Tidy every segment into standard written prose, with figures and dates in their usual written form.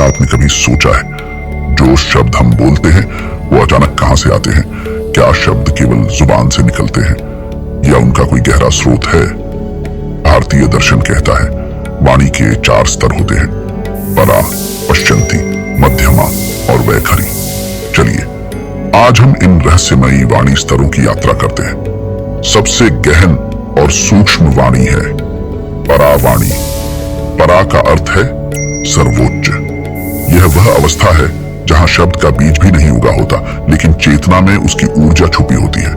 क्या आपने कभी सोचा है जो शब्द हम बोलते हैं वो अचानक कहां से आते हैं? क्या शब्द केवल जुबान से निकलते हैं या उनका कोई गहरा स्रोत है? भारतीय दर्शन कहता है वाणी के 4 स्तर होते हैं, परा, पश्चंती, मध्यमा और वैखरी। चलिए आज हम इन रहस्यमयी वाणी स्तरों की यात्रा करते हैं। सबसे गहन और सूक्ष्म वाणी है परावाणी। परा का अर्थ है सर्वोच्च। यह वह अवस्था है जहां शब्द का बीज भी नहीं उगा होता, लेकिन चेतना में उसकी ऊर्जा छुपी होती है।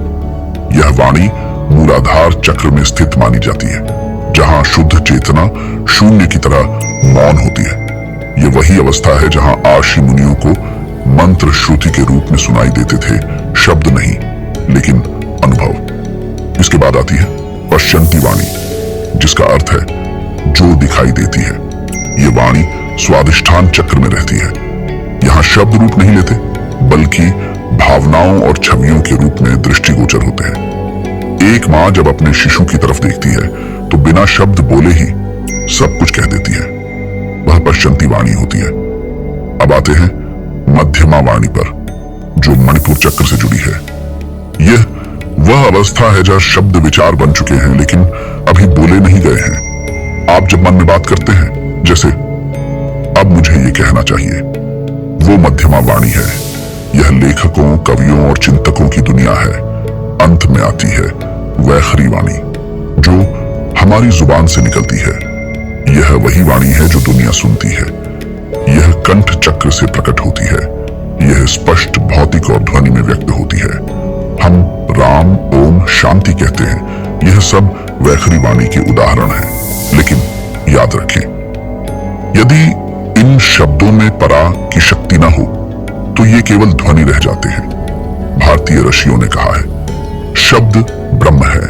यह वाणी मूलाधार चक्र में स्थित मानी जाती है, जहां शुद्ध चेतना शून्य की तरह मौन होती है। यह वही अवस्था है जहां आशी मुनियों को मंत्र श्रुति के रूप में सुनाई देते थे, शब्द नहीं लेकिन अनुभव। इसके बाद आती है पश्चंती वाणी, जिसका अर्थ है जो दिखाई देती है। यह वाणी स्वादिष्ठान चक्र में रहती है। यहां शब्द रूप नहीं लेते, बल्कि भावनाओं और छवियों के रूप में दृष्टिगोचर होते हैं। एक मां जब अपने शिशु की तरफ देखती है तो बिना शब्द बोले ही सब कुछ कह देती है। वह पश्चंती वाणी होती है। अब आते हैं मध्यमा वाणी पर, जो मणिपुर चक्र से जुड़ी है। यह वह अवस्था है जहां शब्द विचार बन चुके हैं लेकिन अभी बोले नहीं गए हैं। आप जब मन में बात करते हैं, जैसे अब मुझे ये कहना चाहिए, वो मध्यमा वाणी है। यह लेखकों, कवियों और चिंतकों की दुनिया है। अंत में आती है वैखरी वाणी, जो हमारी जुबान से निकलती है। यह वही वाणी है जो दुनिया सुनती है। यह कंठ चक्र से प्रकट होती है। यह स्पष्ट, भौतिक और ध्वनि में व्यक्त होती है। हम राम, ओम, शांति कहते हैं। यह सब वैखरी वाणी के उदाहरण हैं। लेकिन याद रखें, यदि इन शब्दों में परा की शक्ति न हो तो ये केवल ध्वनि रह जाते हैं। भारतीय ऋषियों ने कहा है शब्द ब्रह्म है।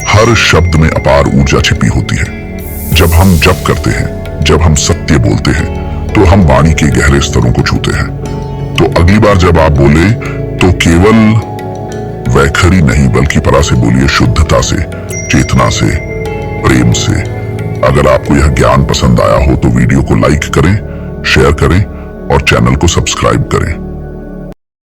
हर शब्द में अपार ऊर्जा छिपी होती है। जब हम जप करते हैं, जब हम सत्य बोलते हैं, तो हम वाणी के गहरे स्तरों को छूते हैं। तो अगली बार जब आप बोले तो केवल वैखरी नहीं बल्कि परा से बोलिए, शुद्धता से, चेतना से, प्रेम से। अगर आपको यह ज्ञान पसंद आया हो तो वीडियो को लाइक करें, शेयर करें और चैनल को सब्सक्राइब करें।